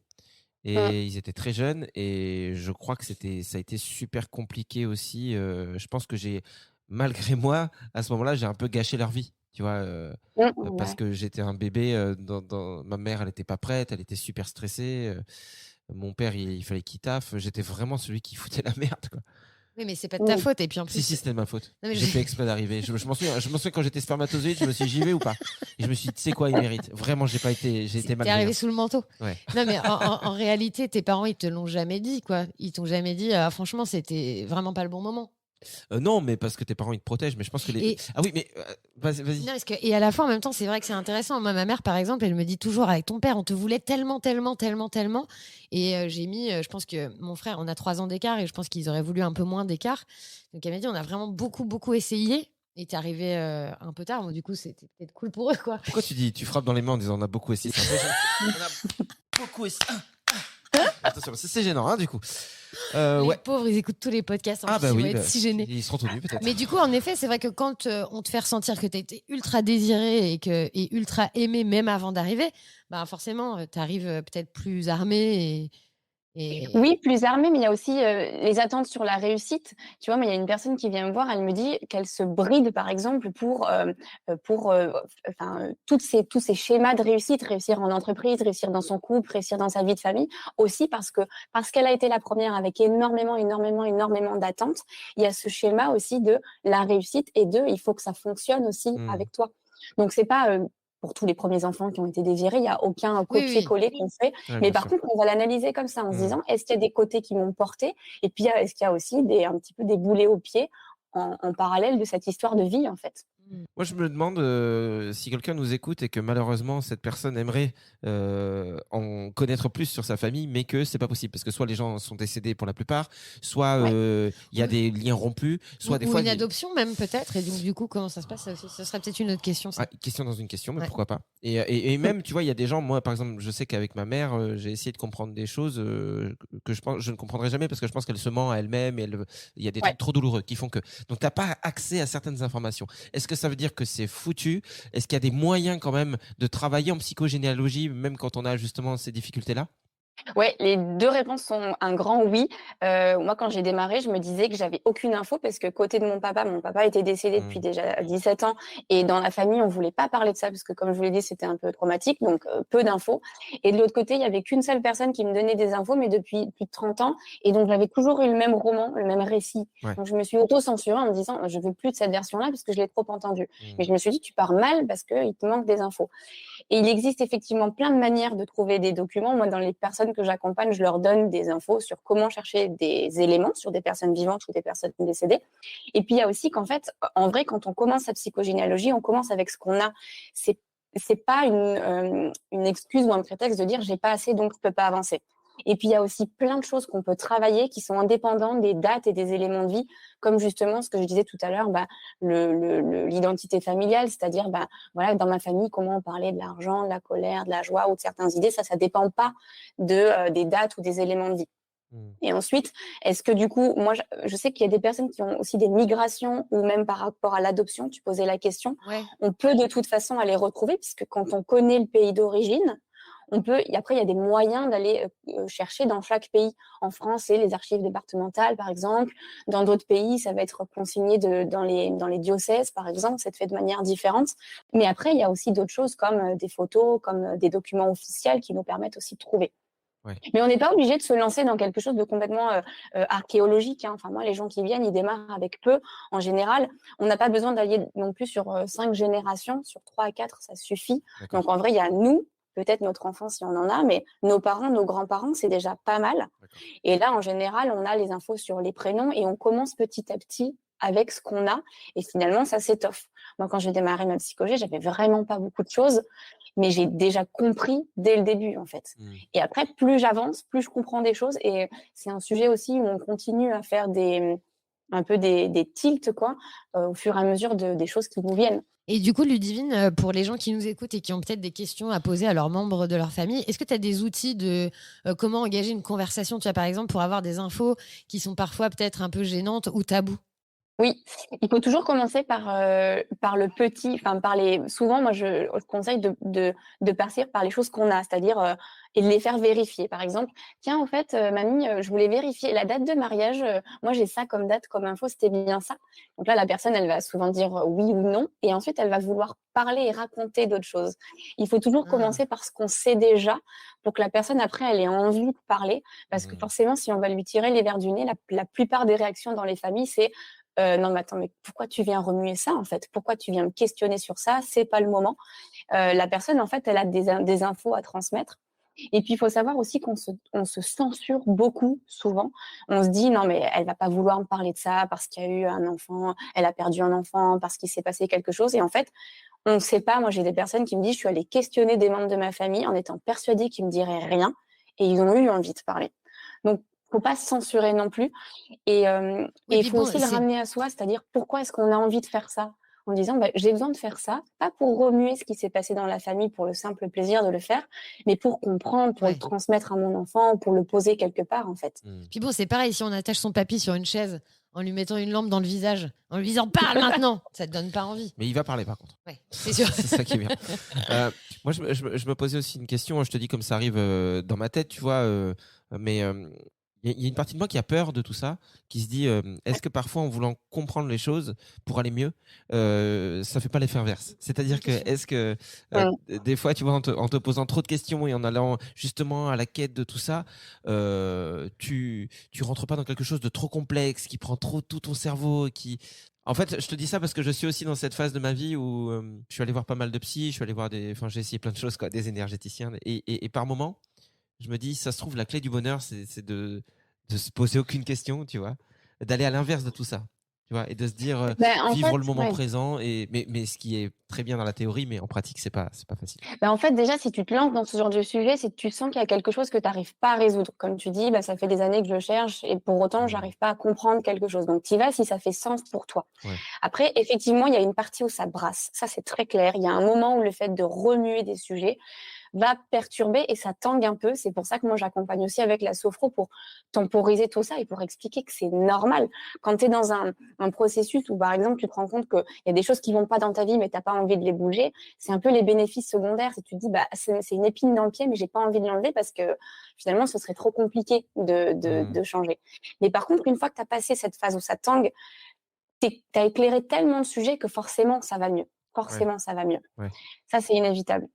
Et ils étaient très jeunes. Et je crois que ça a été super compliqué aussi. Je pense que malgré moi, à ce moment-là, j'ai un peu gâché leur vie. Tu vois, parce Ouais. que j'étais un bébé. Ma mère, elle n'était pas prête. Elle était super stressée. Mon père, il fallait qu'il taffe. J'étais vraiment celui qui foutait la merde, quoi. Oui, mais c'est pas de ta faute. Et puis en plus, Si, c'était de ma faute. Non, mais J'ai fait exprès d'arriver. Je m'en souviens quand j'étais spermatozoïde, je me suis dit, j'y vais ou pas? Et je me suis dit, tu sais quoi, il mérite. Vraiment, j'ai été t'es malgré. arrivé sous le manteau. Ouais. Non, mais en réalité, tes parents, ils te l'ont jamais dit, quoi. Ils t'ont jamais dit, ah, franchement, c'était vraiment pas le bon moment. Non, mais parce que tes parents, ils te protègent. Mais je pense que Ah oui, mais vas-y. Non, et à la fois, en même temps, c'est vrai que c'est intéressant. Moi, ma mère, par exemple, elle me dit toujours, avec ton père, on te voulait tellement, tellement, tellement, tellement. Et je pense que mon frère, on a 3 ans d'écart et je pense qu'ils auraient voulu un peu moins d'écart. Donc, elle m'a dit, on a vraiment beaucoup, beaucoup essayé. Et t'es arrivé un peu tard. Donc, du coup, c'était peut-être cool pour eux, quoi. Pourquoi tu frappes dans les mains en disant on a beaucoup essayé? On a beaucoup essayé. Attention, c'est gênant, hein, du coup. Les pauvres, ils écoutent tous les podcasts. Ah bah ils oui, vont être si gênés. ils seront tenus peut-être. Mais du coup, en effet, c'est vrai que quand on te fait ressentir que tu as été ultra désiré et ultra aimé même avant d'arriver, bah forcément, tu arrives peut-être plus armé Oui, plus armée, mais il y a aussi les attentes sur la réussite. Tu vois, mais il y a une personne qui vient me voir, elle me dit qu'elle se bride, par exemple, tous ces schémas de réussite, réussir en entreprise, réussir dans son couple, réussir dans sa vie de famille, aussi parce qu'elle a été la première avec énormément d'attentes. Il y a ce schéma aussi de la réussite et il faut que ça fonctionne aussi avec toi. Donc c'est pas pour tous les premiers enfants qui ont été désirés, il n'y a aucun copier-coller qu'on fait. Ouais, mais par contre, on va l'analyser comme ça en se disant, est-ce qu'il y a des côtés qui m'ont porté? Et puis, est-ce qu'il y a aussi un petit peu des boulets aux pieds en parallèle de cette histoire de vie, en fait? Moi, je me demande si quelqu'un nous écoute et que malheureusement cette personne aimerait en connaître plus sur sa famille, mais que c'est pas possible parce que soit les gens sont décédés pour la plupart, soit il y a des liens rompus, soit des fois une adoption même peut-être. Et donc du coup, comment ça se passe? Ça aussi, ce serait peut-être une autre question. Ça. Question dans une question, mais pourquoi pas? Et même, tu vois, il y a des gens. Moi, par exemple, je sais qu'avec ma mère, j'ai essayé de comprendre des choses que je ne comprendrai jamais parce que je pense qu'elle se ment à elle-même. Il y a des trucs trop douloureux qui font que. Donc, t'as pas accès à certaines informations. Est-ce que ça veut dire que c'est foutu? Est-ce qu'il y a des moyens quand même de travailler en psychogénéalogie, même quand on a justement ces difficultés-là? Ouais, les deux réponses sont un grand oui. Moi, quand j'ai démarré, je me disais que j'avais aucune info parce que côté de mon papa était décédé depuis déjà 17 ans et dans la famille, on voulait pas parler de ça parce que, comme je vous l'ai dit, c'était un peu traumatique, donc peu d'infos. Et de l'autre côté, il y avait qu'une seule personne qui me donnait des infos, mais depuis plus de 30 ans. Et donc, j'avais toujours eu le même roman, le même récit. Ouais. Donc, je me suis auto-censurée en me disant, je veux plus de cette version-là parce que je l'ai trop entendue. Mais je me suis dit, tu pars mal parce qu'il te manque des infos. Et il existe effectivement plein de manières de trouver des documents. Moi, dans les personnes que j'accompagne, je leur donne des infos sur comment chercher des éléments sur des personnes vivantes ou des personnes décédées. Et puis, il y a aussi qu'en fait, en vrai, quand on commence la psychogénéalogie, on commence avec ce qu'on a. C'est pas une excuse ou un prétexte de dire j'ai pas assez donc je peux pas avancer. Et puis, il y a aussi plein de choses qu'on peut travailler qui sont indépendantes des dates et des éléments de vie, comme justement ce que je disais tout à l'heure, l'identité familiale, c'est-à-dire, voilà, dans ma famille, comment on parlait de l'argent, de la colère, de la joie ou de certaines idées, ça dépend pas des dates ou des éléments de vie. Et ensuite, est-ce que du coup, moi, je sais qu'il y a des personnes qui ont aussi des migrations ou même par rapport à l'adoption, tu posais la question, on peut de toute façon aller retrouver, puisque quand on connaît le pays d'origine, on peut, et après, il y a des moyens d'aller chercher dans chaque pays. En France, c'est les archives départementales, par exemple. Dans d'autres pays, ça va être consigné dans les diocèses, par exemple. C'est fait de manière différente. Mais après, il y a aussi d'autres choses comme des photos, comme des documents officiels qui nous permettent aussi de trouver. Ouais. Mais on n'est pas obligé de se lancer dans quelque chose de complètement archéologique. Hein. Enfin, moi, les gens qui viennent, ils démarrent avec peu. En général, on n'a pas besoin d'aller non plus sur 5 générations. Sur 3 à 4, ça suffit. D'accord. Donc, en vrai, il y a nous, peut-être notre enfant si on en a, mais nos parents, nos grands-parents, c'est déjà pas mal. D'accord. Et là, en général, on a les infos sur les prénoms et on commence petit à petit avec ce qu'on a. Et finalement, ça s'étoffe. Moi, quand j'ai démarré ma psychologie, j'avais vraiment pas beaucoup de choses, mais j'ai déjà compris dès le début, en fait. Et après, plus j'avance, plus je comprends des choses. Et c'est un sujet aussi où on continue à faire un peu des tilts, quoi, au fur et à mesure des choses qui nous viennent. Et du coup, Ludivine, pour les gens qui nous écoutent et qui ont peut-être des questions à poser à leurs membres de leur famille, est-ce que tu as des outils de comment engager une conversation, tu vois, par exemple, pour avoir des infos qui sont parfois peut-être un peu gênantes ou tabous? Oui, il faut toujours commencer par le petit, enfin souvent moi je conseille de partir par les choses qu'on a, c'est-à-dire et de les faire vérifier. Par exemple, tiens en fait mamie, je voulais vérifier la date de mariage, moi j'ai ça comme date comme info, c'était bien ça. Donc là la personne elle va souvent dire oui ou non et ensuite elle va vouloir parler et raconter d'autres choses. Il faut toujours commencer par ce qu'on sait déjà pour que la personne après elle ait envie de parler parce que forcément si on va lui tirer les verres du nez, la plupart des réactions dans les familles c'est non, mais attends, mais pourquoi tu viens remuer ça, en fait? Pourquoi tu viens me questionner sur ça? C'est pas le moment. La personne, en fait, elle a des infos à transmettre. Et puis, il faut savoir aussi qu'on se censure beaucoup, souvent. On se dit, non, mais elle va pas vouloir me parler de ça parce qu'il y a eu un enfant, elle a perdu un enfant, parce qu'il s'est passé quelque chose. Et en fait, on ne sait pas. Moi, j'ai des personnes qui me disent, je suis allée questionner des membres de ma famille en étant persuadée qu'ils me diraient rien. Et ils ont eu envie de parler. Donc, faut pas se censurer non plus. Et il faut aussi le ramener à soi, c'est-à-dire pourquoi est-ce qu'on a envie de faire ça? En disant, j'ai besoin de faire ça, pas pour remuer ce qui s'est passé dans la famille pour le simple plaisir de le faire, mais pour comprendre, pour le transmettre à mon enfant, pour le poser quelque part, en fait. Puis bon, c'est pareil, si on attache son papy sur une chaise en lui mettant une lampe dans le visage, en lui disant « Parle maintenant !» Ça te donne pas envie. Mais il va parler, par contre. Ouais, c'est sûr. C'est ça qui est bien. Moi, je me posais aussi une question, je te dis comme ça arrive dans ma tête, tu vois, mais... il y a une partie de moi qui a peur de tout ça, qui se dit est-ce que parfois en voulant comprendre les choses pour aller mieux, ça fait pas l'effet inverse? C'est-à-dire que est-ce que des fois, tu vois, en te posant trop de questions et en allant justement à la quête de tout ça, tu rentres pas dans quelque chose de trop complexe qui prend trop tout ton cerveau et qui... En fait, je te dis ça parce que je suis aussi dans cette phase de ma vie où je suis allé voir pas mal de psy, je suis allé voir j'ai essayé plein de choses, quoi, des énergéticiens et par moments, je me dis, ça se trouve, la clé du bonheur, c'est de se poser aucune question, tu vois, d'aller à l'inverse de tout ça, tu vois, et de se dire vivre le moment présent. Mais ce qui est très bien dans la théorie, mais en pratique, c'est pas facile. En fait, déjà, si tu te lances dans ce genre de sujet, c'est que tu sens qu'il y a quelque chose que tu n'arrives pas à résoudre. Comme tu dis, ça fait des années que je cherche et pour autant, j'arrive pas à comprendre quelque chose. Donc, tu y vas si ça fait sens pour toi. Ouais. Après, effectivement, il y a une partie où ça brasse. Ça, c'est très clair. Il y a un moment où le fait de remuer des sujets va perturber et ça tangue un peu. C'est pour ça que moi, j'accompagne aussi avec la sophro pour temporiser tout ça et pour expliquer que c'est normal. Quand tu es dans un processus où, par exemple, tu te rends compte qu'il y a des choses qui vont pas dans ta vie, mais tu n'as pas envie de les bouger, c'est un peu les bénéfices secondaires. Si tu te dis, c'est une épine dans le pied, mais j'ai pas envie de l'enlever parce que finalement, ce serait trop compliqué de changer. Mais par contre, une fois que tu as passé cette phase où ça tangue, tu as éclairé tellement de sujets que forcément, ça va mieux. Forcément, ça va mieux. Ouais. Ça, c'est inévitable.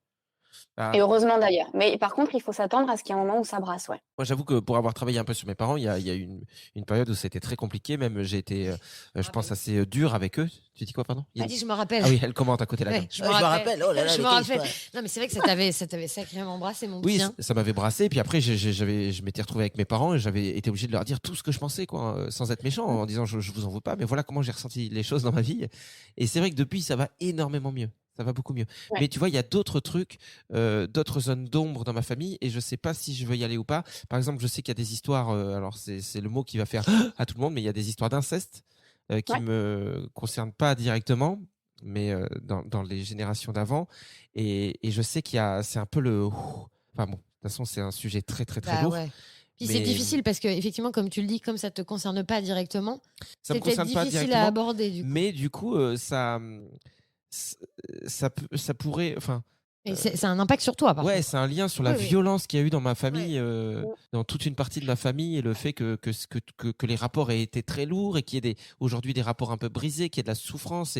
Et heureusement d'ailleurs. Mais par contre, il faut s'attendre à ce qu'il y ait un moment où ça brasse, ouais. Moi, j'avoue que pour avoir travaillé un peu sur mes parents, il y a eu une période où c'était très compliqué. Même j'ai été, je pense, assez dur avec eux. Tu dis quoi, pardon? Je me rappelle. Ah oui, elle commente à côté de la table. Je me rappelle. Oh là là, je me rappelle. Non, mais c'est vrai que ça t'avait sacrément brassé, mon petit. Oui, ça m'avait brassé. Puis après, je m'étais retrouvé avec mes parents et j'avais été obligé de leur dire tout ce que je pensais, quoi, sans être méchant, en disant je vous en veux pas, mais voilà comment j'ai ressenti les choses dans ma vie. Et c'est vrai que depuis, ça va énormément mieux. Ça va beaucoup mieux. Ouais. Mais tu vois, il y a d'autres trucs, d'autres zones d'ombre dans ma famille et je sais pas si je veux y aller ou pas. Par exemple, je sais qu'il y a des histoires, alors c'est le mot qui va faire à tout le monde, mais il y a des histoires d'inceste qui Ouais. me concernent pas directement, mais dans les générations d'avant. Et je sais c'est un peu le. Enfin bon, de toute façon, c'est un sujet très très très Bah lourd. ouais. Puis c'est Mais difficile parce que effectivement, comme tu le dis, comme ça te concerne pas directement, ça me c'est peut-être concerne pas difficile à directement. aborder du coup. Mais du coup, ça pourrait. Enfin. Et c'est un impact sur toi, par Ouais, contre. c'est un lien sur la Oui, oui. violence qu'il y a eu dans ma Ouais. famille, dans toute une partie de ma famille, et le fait que les rapports aient été très lourds et qu'il y ait aujourd'hui des rapports un peu brisés, qu'il y ait de la souffrance.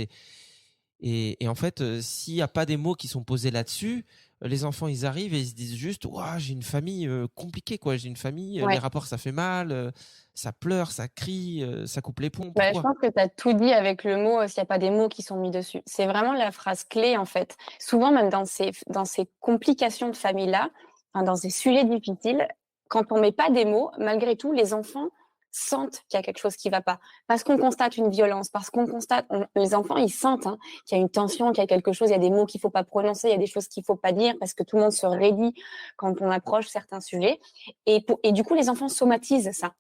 Et en fait, s'il n'y a pas des mots qui sont posés là-dessus, les enfants, ils arrivent et ils se disent juste, ouah, j'ai une famille compliquée, quoi. J'ai une famille, les Ouais. rapports, ça fait mal, ça pleure, ça crie, ça coupe les ponts. Bah, je Pourquoi? pense que tu as tout dit avec le mot, s'il n'y a pas des mots qui sont mis dessus. C'est vraiment la phrase clé, en fait. Souvent, même dans ces complications de famille-là, enfin, dans ces sujets difficiles, quand on met pas des mots, malgré tout, les enfants sentent qu'il y a quelque chose qui va pas. Parce qu'on constate une violence, parce qu'on constate, les enfants, ils sentent qu'il y a une tension, qu'il y a quelque chose, il y a des mots qu'il faut pas prononcer, il y a des choses qu'il faut pas dire, parce que tout le monde se raidit quand on approche certains sujets. Et du coup, les enfants somatisent ça.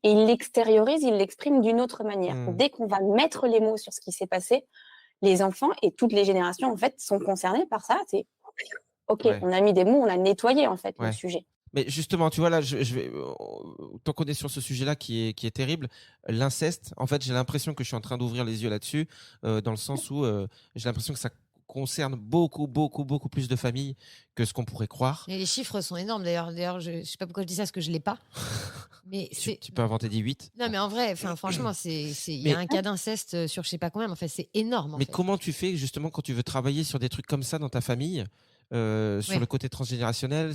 Et ils l'extériorisent, ils l'expriment d'une autre manière. Hmm. Dès qu'on va mettre les mots sur ce qui s'est passé, les enfants et toutes les générations, en fait, sont concernés par ça. C'est OK, Ouais. on a mis des mots, on a nettoyé, en fait, le Ouais. sujet. Mais justement, tu vois, là, je vais, tant qu'on est sur ce sujet-là qui est terrible, l'inceste, en fait, j'ai l'impression que je suis en train d'ouvrir les yeux là-dessus, dans le sens où j'ai l'impression que ça concerne beaucoup, beaucoup, beaucoup plus de familles que ce qu'on pourrait croire. Et les chiffres sont énormes d'ailleurs. Je sais pas pourquoi je dis ça parce que je l'ai pas. Mais c'est. Tu peux inventer des 8. Non, mais en vrai, franchement, il y Mais- a un cas d'inceste sur je sais pas combien, mais en fait, c'est énorme. En Mais fait. comment tu fais justement quand tu veux travailler sur des trucs comme ça dans ta famille, sur Ouais. le côté transgénérationnel,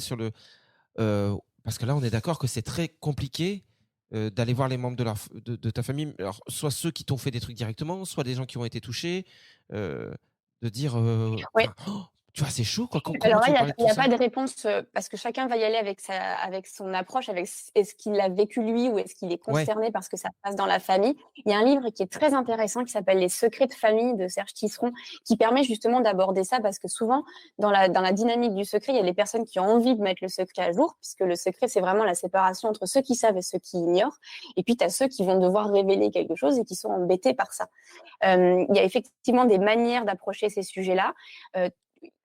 parce que là, on est d'accord que c'est très compliqué d'aller voir les membres de ta famille, alors, soit ceux qui t'ont fait des trucs directement, soit des gens qui ont été touchés, de dire, Ouais. oh, tu vois, c'est chaud, quoi. Comment Alors là, tu veux il parler de n'y tout a ça? pas de réponse parce que chacun va y aller avec son approche, est-ce qu'il l'a vécu lui ou est-ce qu'il est Ouais. concerné parce que ça passe dans la famille. Il y a un livre qui est très intéressant qui s'appelle Les secrets de famille de Serge Tisseron qui permet justement d'aborder ça parce que souvent, dans la dynamique du secret, il y a les personnes qui ont envie de mettre le secret à jour puisque le secret, c'est vraiment la séparation entre ceux qui savent et ceux qui ignorent. Et puis, tu as ceux qui vont devoir révéler quelque chose et qui sont embêtés par ça. Il y a effectivement des manières d'approcher ces sujets-là.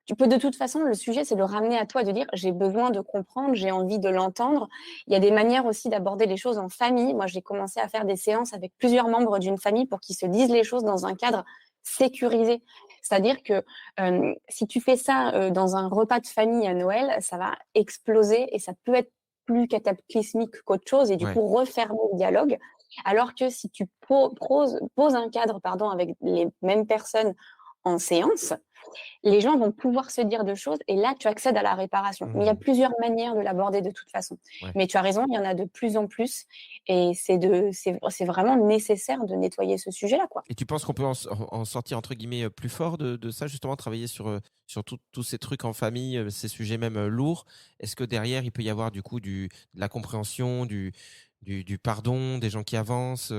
Tu peux de toute façon, le sujet, c'est de ramener à toi, de dire j'ai besoin de comprendre, j'ai envie de l'entendre. Il y a des manières aussi d'aborder les choses en famille. Moi, j'ai commencé à faire des séances avec plusieurs membres d'une famille pour qu'ils se disent les choses dans un cadre sécurisé. C'est-à-dire que si tu fais ça dans un repas de famille à Noël, ça va exploser et ça peut être plus cataclysmique qu'autre chose et du coup refermer le dialogue. Alors que si tu poses un cadre avec les mêmes personnes en séance, les gens vont pouvoir se dire de choses et là, tu accèdes à la réparation. Mais il y a plusieurs manières de l'aborder de toute façon. Ouais. Mais tu as raison, il y en a de plus en plus et c'est vraiment nécessaire de nettoyer ce sujet-là, quoi. Et tu penses qu'on peut en sortir, entre guillemets, plus fort de ça, justement, travailler sur tous ces trucs en famille, ces sujets même lourds? Est-ce que derrière, il peut y avoir du coup de la compréhension, du pardon, des gens qui avancent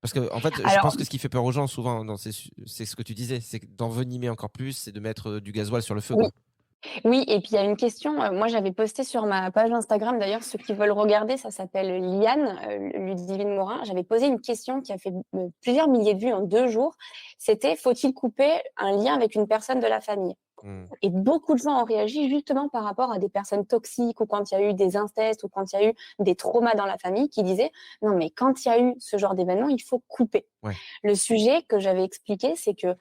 parce que en fait, je pense que ce qui fait peur aux gens souvent, c'est ce que tu disais, c'est d'envenimer encore plus, c'est de mettre du gasoil sur le feu. Oui. Quoi. Oui, et puis il y a une question, moi j'avais posté sur ma page Instagram, d'ailleurs ceux qui veulent regarder, ça s'appelle Liane, Ludivine Morin, j'avais posé une question qui a fait plusieurs milliers de vues en 2 jours, c'était faut-il couper un lien avec une personne de la famille ? Et beaucoup de gens ont réagi justement par rapport à des personnes toxiques ou quand il y a eu des incestes ou quand il y a eu des traumas dans la famille qui disaient non mais quand il y a eu ce genre d'événement, il faut couper. Ouais. Le sujet que j'avais expliqué, c'est que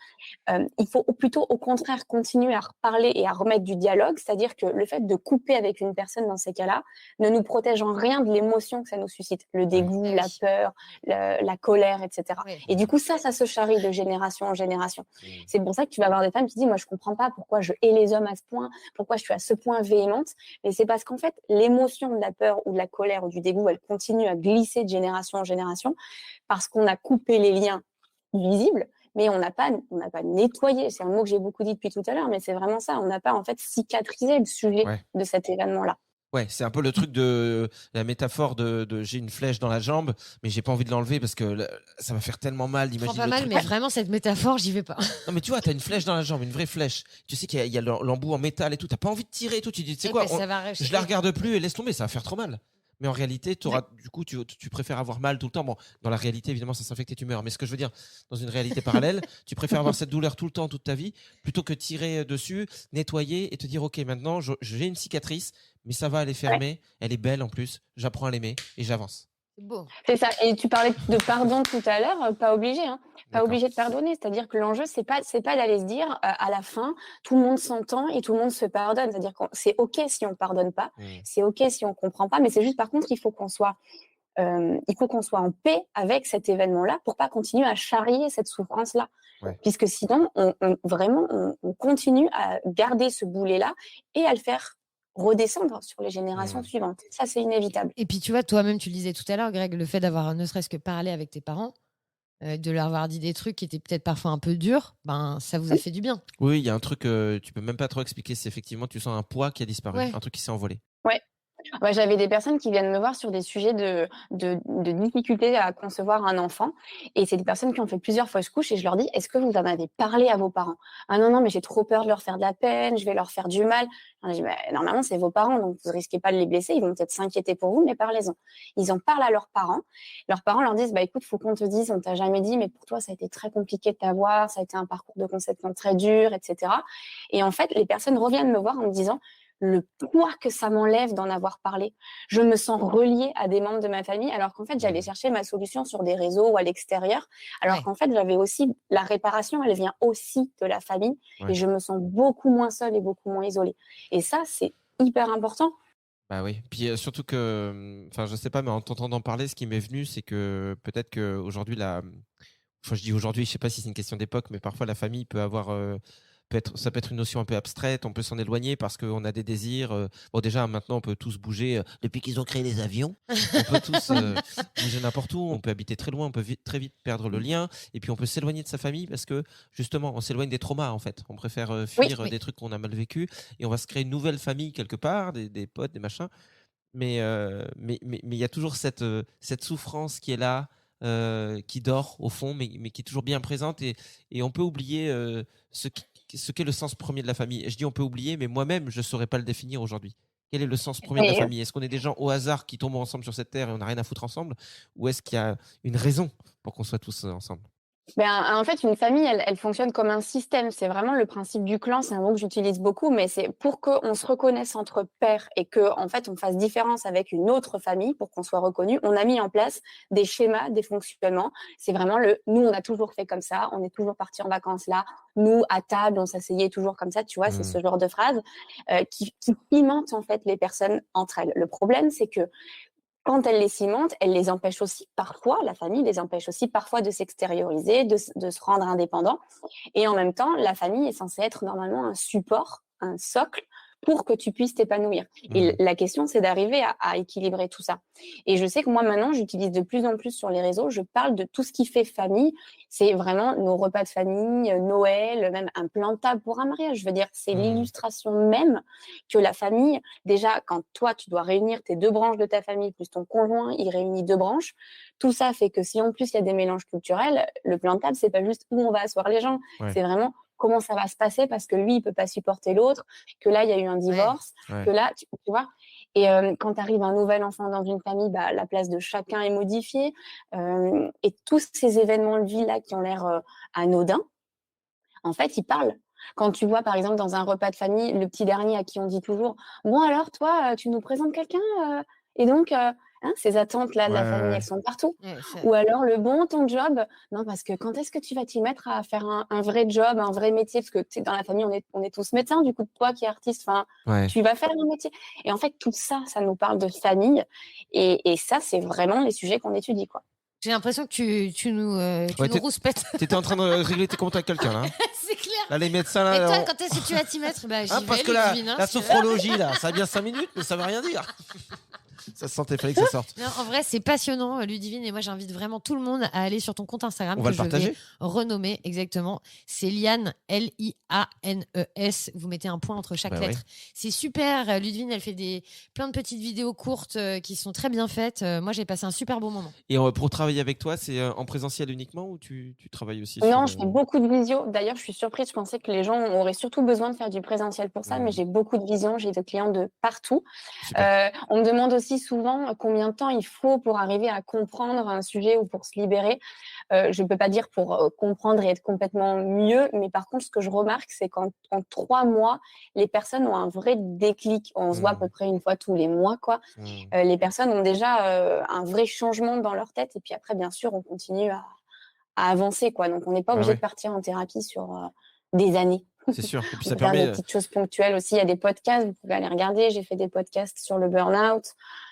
il faut plutôt au contraire continuer à reparler et à remettre du dialogue, c'est-à-dire que le fait de couper avec une personne dans ces cas-là ne nous protège en rien de l'émotion que ça nous suscite, le dégoût, la peur, la colère, etc. Ouais. Et du coup, ça se charrie de génération en génération. C'est pour ça que tu vas avoir des femmes qui disent moi je comprends pas pourquoi je hais les hommes à ce point, pourquoi je suis à ce point véhémente, mais c'est parce qu'en fait l'émotion de la peur ou de la colère ou du dégoût, elle continue à glisser de génération en génération parce qu'on a coupé les liens visibles, mais on n'a pas nettoyé. C'est un mot que j'ai beaucoup dit depuis tout à l'heure, mais c'est vraiment ça. On n'a pas en fait cicatrisé le sujet de cet événement-là. Ouais, c'est un peu le truc de la métaphore de j'ai une flèche dans la jambe, mais j'ai pas envie de l'enlever parce que ça va faire tellement mal Je prends d'imaginer pas le mal, truc. mais vraiment, cette métaphore, j'y vais pas. Non, mais tu vois, t'as une flèche dans la jambe, une vraie flèche. Tu sais qu'il y a l'embout en métal et tout. T'as pas envie de tirer et tout. Tu dis, tu sais quoi, Ça va je la regarde plus et laisse tomber, ça va faire trop mal. Mais en réalité, du coup, tu préfères avoir mal tout le temps. Bon, dans la réalité, évidemment, ça s'infecte et tu meurs. Mais ce que je veux dire, dans une réalité parallèle, tu préfères avoir cette douleur tout le temps, toute ta vie, plutôt que tirer dessus, nettoyer et te dire, OK, maintenant, j'ai une cicatrice, mais ça va, elle est fermée. Elle est belle en plus. J'apprends à l'aimer et j'avance. C'est beau. C'est ça. Et tu parlais de pardon tout à l'heure, pas obligé, hein. Pas D'accord. obligé de pardonner. C'est-à-dire que l'enjeu, c'est pas d'aller se dire à la fin, tout le monde s'entend et tout le monde se pardonne. C'est-à-dire que c'est ok si on pardonne pas, c'est ok si on comprend pas, mais c'est juste par contre il faut qu'on soit en paix avec cet événement-là pour pas continuer à charrier cette souffrance-là. Ouais. Puisque sinon, on continue à garder ce boulet-là et à le faire redescendre sur les générations suivantes. Ça, c'est inévitable. Et puis, tu vois, toi-même, tu le disais tout à l'heure, Greg, le fait d'avoir ne serait-ce que parlé avec tes parents, de leur avoir dit des trucs qui étaient peut-être parfois un peu durs, ben, ça vous a fait du bien. Oui, il y a un truc, tu peux même pas trop expliquer. C'est effectivement, tu sens un poids qui a disparu, un truc qui s'est envolé. Ouais. Ouais, j'avais des personnes qui viennent me voir sur des sujets de difficulté à concevoir un enfant. Et c'est des personnes qui ont fait plusieurs fausses couches et je leur dis, est-ce que vous en avez parlé à vos parents? Ah non, mais j'ai trop peur de leur faire de la peine, je vais leur faire du mal. Je dis, normalement, c'est vos parents, donc vous risquez pas de les blesser, ils vont peut-être s'inquiéter pour vous, mais parlez-en. Ils en parlent à leurs parents. Leurs parents leur disent, écoute, faut qu'on te dise, on t'a jamais dit, mais pour toi, ça a été très compliqué de t'avoir, ça a été un parcours de conception très dur, etc. Et en fait, les personnes reviennent me voir en me disant, le poids que ça m'enlève d'en avoir parlé. Je me sens reliée à des membres de ma famille, alors qu'en fait, j'allais chercher ma solution sur des réseaux ou à l'extérieur, alors qu'en fait, j'avais aussi, la réparation, elle vient aussi de la famille, et je me sens beaucoup moins seule et beaucoup moins isolée. Et ça, c'est hyper important. Bah oui. Puis surtout que, enfin, je sais pas, mais en t'entendant parler, ce qui m'est venu, c'est que peut-être qu'aujourd'hui, enfin, je dis aujourd'hui, je sais pas si c'est une question d'époque, mais parfois la famille peut avoir, ça peut être une notion un peu abstraite, on peut s'en éloigner parce qu'on a des désirs. Bon, déjà, maintenant, on peut tous bouger. Depuis qu'ils ont créé les avions, on peut tous bouger n'importe où. On peut habiter très loin, on peut très vite perdre le lien. Et puis, on peut s'éloigner de sa famille parce que, justement, on s'éloigne des traumas, en fait. On préfère fuir des trucs qu'on a mal vécu et on va se créer une nouvelle famille quelque part, des potes, des machins. Mais il y a toujours cette souffrance qui est là, qui dort au fond, mais qui est toujours bien présente. Et on peut oublier ce qu'est le sens premier de la famille. Et je dis on peut oublier, mais moi-même, je ne saurais pas le définir aujourd'hui. Quel est le sens premier de la famille? Est-ce qu'on est des gens au hasard qui tombent ensemble sur cette terre et on n'a rien à foutre ensemble? Ou est-ce qu'il y a une raison pour qu'on soit tous ensemble? En fait, une famille, elle fonctionne comme un système. C'est vraiment le principe du clan. C'est un mot que j'utilise beaucoup, mais c'est pour qu'on se reconnaisse entre pairs et que, en fait, on fasse différence avec une autre famille pour qu'on soit reconnu. On a mis en place des schémas, des fonctionnements. C'est vraiment nous, on a toujours fait comme ça. On est toujours partis en vacances là. Nous, à table, on s'asseyait toujours comme ça. Tu vois, c'est ce genre de phrase qui cimente, en fait, les personnes entre elles. Le problème, c'est que quand elle les cimente, elle les empêche aussi parfois, la famille les empêche aussi parfois de s'extérioriser, de se rendre indépendants. Et en même temps, la famille est censée être normalement un support, un socle pour que tu puisses t'épanouir. Et la question, c'est d'arriver à équilibrer tout ça. Et je sais que moi, maintenant, j'utilise de plus en plus sur les réseaux, je parle de tout ce qui fait famille. C'est vraiment nos repas de famille, Noël, même un plan de table pour un mariage. Je veux dire, c'est l'illustration même que la famille, déjà, quand toi, tu dois réunir tes 2 branches de ta famille, plus ton conjoint, il réunit 2 branches. Tout ça fait que si en plus, il y a des mélanges culturels, le plan de table, c'est pas juste où on va asseoir les gens. C'est vraiment comment ça va se passer parce que lui, il peut pas supporter l'autre, que là, il y a eu un divorce, que là, tu vois. Et quand arrive un nouvel enfant dans une famille, la place de chacun est modifiée. Et tous ces événements de vie là qui ont l'air anodins, en fait, ils parlent. Quand tu vois, par exemple, dans un repas de famille, le petit dernier à qui on dit toujours « Bon alors, toi, tu nous présentes quelqu'un Et donc, ces attentes-là de la famille, elles sont partout. Ou alors, ton job, non, parce que quand est-ce que tu vas t'y mettre à faire un vrai job, un vrai métier? Parce que dans la famille, on est tous médecins, du coup, toi qui es artiste, tu vas faire un métier. Et en fait, tout ça, ça nous parle de famille. Et ça, c'est vraiment les sujets qu'on étudie, quoi. J'ai l'impression que tu nous rouspètes. T'étais en train de régler tes comptes avec quelqu'un, là. C'est clair. Là, les médecins, là. Et toi, quand est-ce que tu vas t'y mettre? J'y vais, parce que la sophrologie, là, ça a bien 5 minutes, mais ça veut rien dire. Ça se sentait, fallait que ça sorte. Non, en vrai, c'est passionnant, Ludivine. Et moi, j'invite vraiment tout le monde à aller sur ton compte Instagram. On va que le partager. Je vais renommer exactement. C'est Lianes, Lianes. Vous mettez un point entre chaque lettre. Ouais. C'est super. Ludivine, elle fait plein de petites vidéos courtes qui sont très bien faites. Moi, j'ai passé un super beau moment. Et pour travailler avec toi, c'est en présentiel uniquement ou tu travailles aussi Non, je fais beaucoup de visio. D'ailleurs, je suis surprise. Je pensais que les gens auraient surtout besoin de faire du présentiel pour ça, mais j'ai beaucoup de vision. J'ai des clients de partout. On me demande aussi souvent combien de temps il faut pour arriver à comprendre un sujet ou pour se libérer. Je ne peux pas dire pour comprendre et être complètement mieux, mais par contre, ce que je remarque, c'est qu'en 3 mois, les personnes ont un vrai déclic. On se voit à peu près une fois tous les mois, quoi. Les personnes ont déjà un vrai changement dans leur tête. Et puis après, bien sûr, on continue à avancer, quoi. Donc, on n'est pas obligé de partir en thérapie sur des années. C'est sûr. Et puis ça permet des petites choses ponctuelles aussi. Il y a des podcasts, vous pouvez aller regarder. J'ai fait des podcasts sur le burn-out,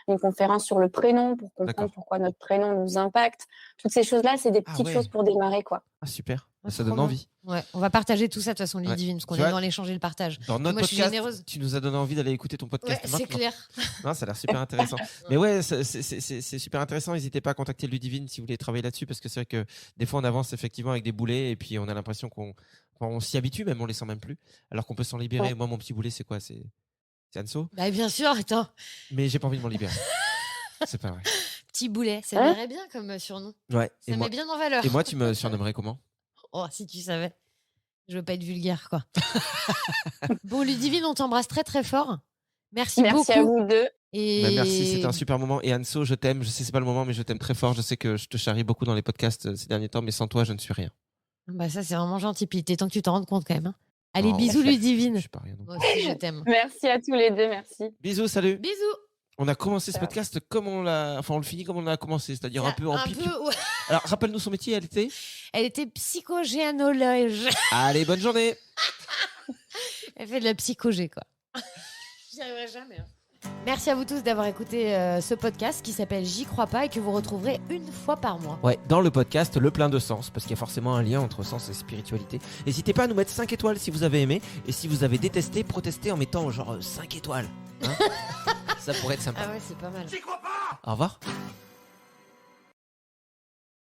une conférence sur le prénom pour comprendre pourquoi notre prénom nous impacte. Toutes ces choses-là, c'est des petites choses pour démarrer, quoi. Ah, super. Ça donne envie. Ouais, on va partager tout ça de toute façon, Ludivine, parce qu'on est dans l'échange et le partage. Dans notre moi, podcast, je suis généreuse. tu nous as donné envie d'aller écouter ton podcast. Ouais, c'est clair. Non, ça a l'air super intéressant. Mais ouais, c'est super intéressant. N'hésitez pas à contacter Ludivine si vous voulez travailler là-dessus, parce que c'est vrai que des fois, on avance effectivement avec des boulets et puis on a l'impression qu'on s'y habitue, même on les sent même plus, alors qu'on peut s'en libérer. Ouais. Moi, mon petit boulet, c'est quoi? C'est Anso? Bah, bien sûr, attends. Mais j'ai pas envie de m'en libérer. C'est pas vrai. Petit boulet, ça m'irait bien comme surnom. Ouais. Ça met bien en valeur. Et moi, tu me surnommerais comment? Oh, si tu savais. Je veux pas être vulgaire, quoi. Bon, Ludivine, on t'embrasse très très fort. Merci beaucoup. Merci à vous deux. Et... merci, c'était un super moment. Et Anso, je t'aime. Je sais c'est pas le moment, mais je t'aime très fort. Je sais que je te charrie beaucoup dans les podcasts ces derniers temps, mais sans toi, je ne suis rien. Bah ça, c'est vraiment gentil. Puis t'es temps que tu t'en rendes compte quand même. Hein. Allez, bisous Ludivine. Je suis pas rien. Moi aussi, je t'aime. Merci à tous les deux, merci. Bisous, salut. Bisous. On a commencé ce podcast comme on le finit comme on l'a commencé, c'est-à-dire un peu en pipi. Ouais. Alors, rappelle-nous son métier, Elle était psychogénologue. Allez, bonne journée. Elle fait de la psychogé, quoi. J'y arriverai jamais. Hein. Merci à vous tous d'avoir écouté ce podcast qui s'appelle J'y crois pas et que vous retrouverez une fois par mois. Ouais, dans le podcast Le Plein de Sens, parce qu'il y a forcément un lien entre sens et spiritualité. N'hésitez pas à nous mettre 5 étoiles si vous avez aimé, et si vous avez détesté, protestez en mettant genre 5 étoiles. Hein. Ça pourrait être sympa. Ah ouais, c'est pas mal. J'y crois pas! Au revoir.